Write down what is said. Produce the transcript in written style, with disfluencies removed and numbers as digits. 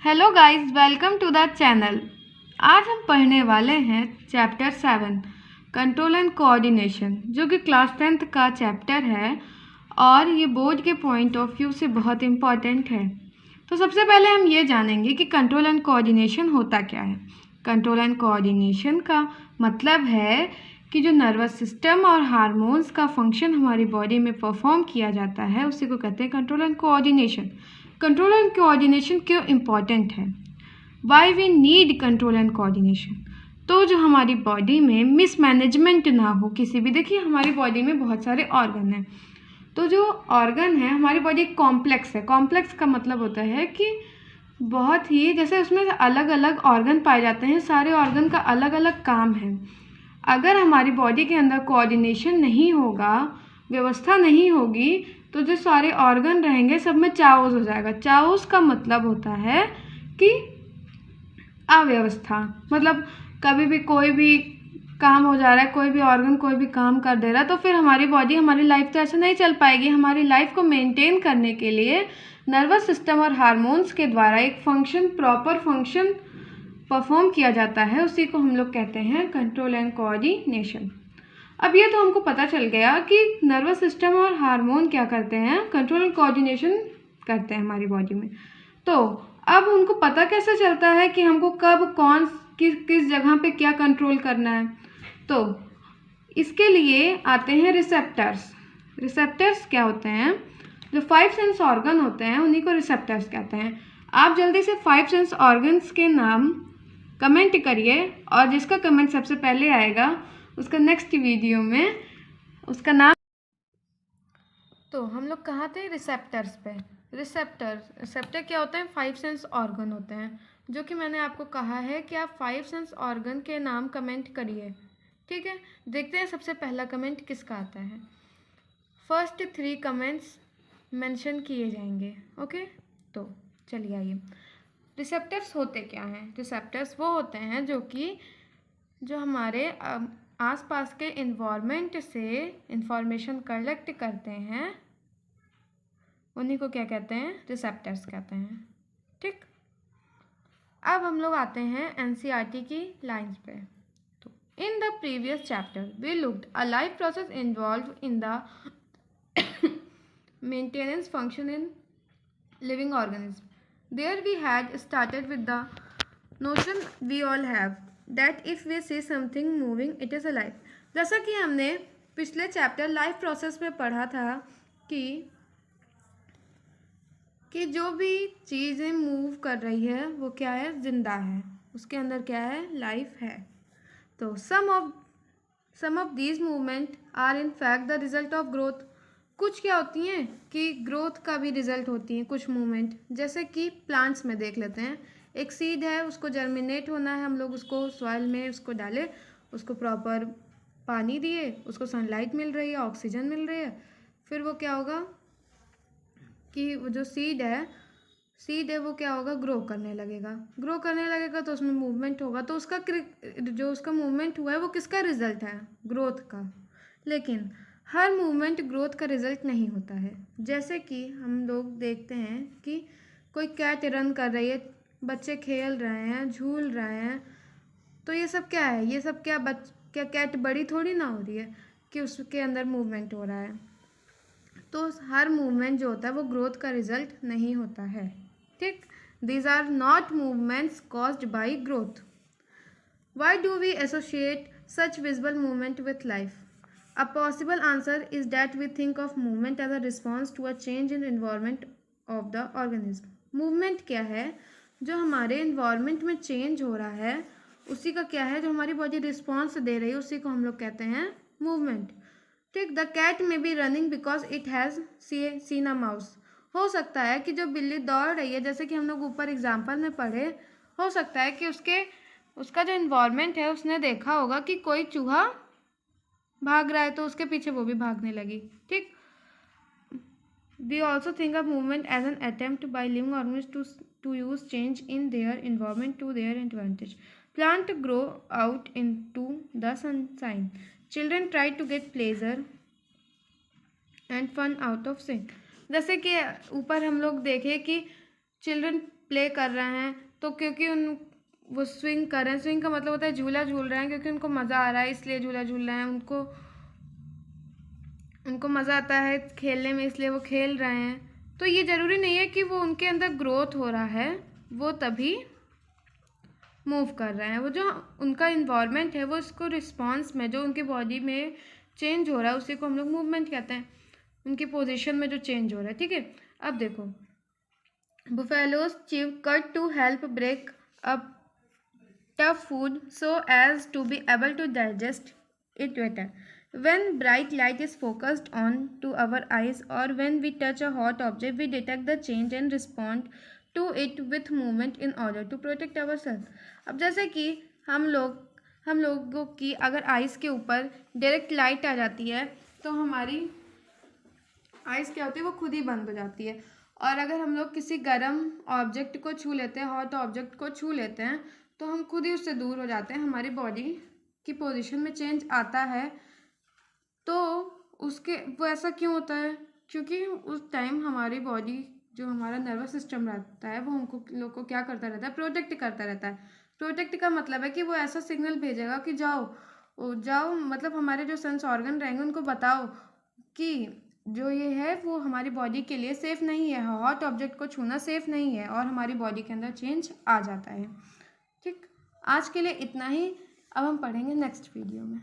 Hello guys, welcome to the channel. आज हम पढ़ने वाले हैं चैप्टर 7 कंट्रोल एंड कोऑर्डिनेशन, जो कि क्लास 10th का चैप्टर है और ये बोर्ड के पॉइंट ऑफ व्यू से बहुत इम्पॉर्टेंट है। तो सबसे पहले हम ये जानेंगे कि कंट्रोल एंड कोऑर्डिनेशन होता क्या है। कंट्रोल एंड कोऑर्डिनेशन का मतलब है कि जो नर्वस सिस्टम और हार्मोन्स का फंक्शन हमारी बॉडी में परफॉर्म किया जाता है, उसी को कहते हैं control and coordination. Control and coordination क्यों इम्पॉर्टेंट है? Why we need control and coordination? तो जो हमारी बॉडी में मिसमैनेजमेंट ना हो किसी भी, देखिए हमारी बॉडी में बहुत सारे ऑर्गन हैं। तो जो ऑर्गन है, हमारी बॉडी कॉम्प्लेक्स है। कॉम्प्लेक्स का मतलब होता है कि बहुत ही, जैसे उसमें अलग अलग ऑर्गन पाए जाते हैं, सारे ऑर्गन का अलग अलग काम है। अगर हमारी बॉडी के अंदर कोऑर्डिनेशन नहीं होगा, व्यवस्था नहीं होगी, तो जो सारे ऑर्गन रहेंगे सब में चाओस हो जाएगा। चाओस का मतलब होता है कि अव्यवस्था, मतलब कभी भी कोई भी काम हो जा रहा है, कोई भी ऑर्गन कोई भी काम कर दे रहा है, तो फिर हमारी बॉडी, हमारी लाइफ तो ऐसे नहीं चल पाएगी। हमारी लाइफ को मेंटेन करने के लिए नर्वस सिस्टम और हार्मोन्स के द्वारा एक फंक्शन, प्रॉपर फंक्शन परफॉर्म किया जाता है, उसी को हम लोग कहते हैं कंट्रोल एंड कोऑर्डिनेशन। अब ये तो हमको पता चल गया कि नर्वस सिस्टम और हार्मोन क्या करते हैं, कंट्रोल एंड कोऑर्डिनेशन करते हैं हमारी बॉडी में। तो अब उनको पता कैसे चलता है कि हमको कब कौन किस जगह पे क्या कंट्रोल करना है? तो इसके लिए आते हैं रिसेप्टर्स। रिसेप्टर्स क्या होते हैं? जो 5 सेंस ऑर्गन होते हैं उन्हीं को रिसेप्टर्स कहते हैं। आप जल्दी से 5 सेंस ऑर्गन्स के नाम कमेंट करिए, और जिसका कमेंट सबसे पहले आएगा उसका नेक्स्ट वीडियो में उसका नाम। तो हम लोग कहाँ थे? रिसेप्टर्स पे। रिसेप्टर क्या होते हैं? 5 सेंस ऑर्गन होते हैं, जो कि मैंने आपको कहा है कि आप 5 सेंस ऑर्गन के नाम कमेंट करिए। ठीक है, देखते हैं सबसे पहला कमेंट किसका आता है। फर्स्ट 3 कमेंट्स मेंशन किए जाएंगे। ओके, तो चलिए आइए। रिसेप्टर्स होते क्या हैं? रिसेप्टर्स वो होते हैं जो हमारे आसपास के इन्वायरमेंट से इंफॉर्मेशन कलेक्ट करते हैं, उन्हीं को क्या कहते हैं? रिसेप्टर्स कहते हैं। ठीक, अब हम लोग आते हैं एनसीईआरटी की लाइंस पे। तो in the previous chapter we looked a life process involve in the maintenance function in living organism. There we had started with the notion we all have that if we see something moving it is alive. जैसा कि हमने पिछले chapter life process में पढ़ा था कि जो भी चीज़ें मूव कर रही है वो क्या है? जिंदा है, उसके अंदर क्या है? लाइफ है। तो some of these movement are in fact the result of growth. कुछ क्या होती हैं कि ग्रोथ का भी रिजल्ट होती हैं कुछ मूवमेंट, जैसे कि प्लांट्स में देख लेते हैं। एक सीड है, उसको जर्मिनेट होना है, हम लोग उसको सॉइल में उसको डाले, उसको प्रॉपर पानी दिए, उसको सनलाइट मिल रही है, ऑक्सीजन मिल रही है, फिर वो क्या होगा कि वो जो सीड है वो क्या होगा? ग्रो करने लगेगा तो उसमें मूवमेंट होगा, तो उसका जो उसका मूवमेंट हुआ है वो किसका रिजल्ट है? ग्रोथ का। लेकिन हर मूवमेंट ग्रोथ का रिजल्ट नहीं होता है। जैसे कि हम लोग देखते हैं कि कोई कैट रन कर रही है, बच्चे खेल रहे हैं, झूल रहे हैं, तो ये सब क्या है? ये सब क्या कैट बड़ी थोड़ी ना हो रही है कि उसके अंदर मूवमेंट हो रहा है। तो हर मूवमेंट जो होता है वो ग्रोथ का रिजल्ट नहीं होता है। ठीक, these are not movements caused by growth. Why do we associate such visible movement with life? A possible answer is that we think of movement as a response to a change in environment of the organism. Movement क्या है? जो हमारे environment में change हो रहा है, उसी का क्या है? जो हमारी body response दे रही है, उसी को हम लोग कहते हैं movement. ठीक, the cat may be running because it has seen a mouse. हो सकता है कि जो बिल्ली दौड़ रही है, जैसे कि हम लोग ऊपर एग्जाम्पल में पढ़े, हो सकता है कि उसका जो environment है उसने देखा होगा कि कोई चूहा भाग रहा है, तो उसके पीछे वो भी भागने लगी। ठीक, we also think of movement as an attempt by living organism to use change in their environment to their advantage. Plant grow out into the sunshine. Children try to get pleasure and fun out of sin. जैसे कि ऊपर हम लोग देखे कि children play कर रहे हैं तो क्योंकि वो स्विंग कर रहे हैं, स्विंग का मतलब होता है झूला झूल रहे हैं, क्योंकि उनको मज़ा आ रहा है इसलिए झूला झूल रहे हैं, उनको मज़ा आता है खेलने में इसलिए वो खेल रहे हैं। तो ये ज़रूरी नहीं है कि वो उनके अंदर ग्रोथ हो रहा है, वो तभी मूव कर रहे हैं। वो जो उनका इन्वायरमेंट है वो इसको रिस्पॉन्स में जो उनकी बॉडी में चेंज हो रहा है उसी को हम लोग मूवमेंट कहते हैं, उनकी पोजीशन में जो चेंज हो रहा है। ठीक है, अब देखो buffaloes chew cud to help break up tough food so as to be able to digest it better. When bright light is focused on to our eyes or when we touch a hot object, we detect the change and respond to it with movement in order to protect ourselves. अब जैसे कि हम लोगों की अगर eyes के ऊपर direct light आ जाती है तो हमारी आइज़ क्या होती है, वो खुद ही बंद हो जाती है। और अगर हम लोग किसी गर्म ऑब्जेक्ट को छू लेते हैं, हॉट ऑब्जेक्ट को छू लेते हैं, तो हम खुद ही उससे दूर हो जाते हैं, हमारी बॉडी की पोजीशन में चेंज आता है। तो वो ऐसा क्यों होता है? क्योंकि उस टाइम हमारी बॉडी जो हमारा नर्वस सिस्टम रहता है वो हमको लोग को क्या करता रहता है, प्रोटेक्ट करता रहता है। प्रोटेक्ट का मतलब है कि वो ऐसा सिग्नल भेजेगा कि जाओ जाओ, मतलब हमारे जो सेंस ऑर्गन रहेंगे उनको बताओ कि जो ये है वो हमारी बॉडी के लिए सेफ़ नहीं है, हॉट ऑब्जेक्ट को छूना सेफ़ नहीं है, और हमारी बॉडी के अंदर चेंज आ जाता है। ठीक, आज के लिए इतना ही। अब हम पढ़ेंगे नेक्स्ट वीडियो में।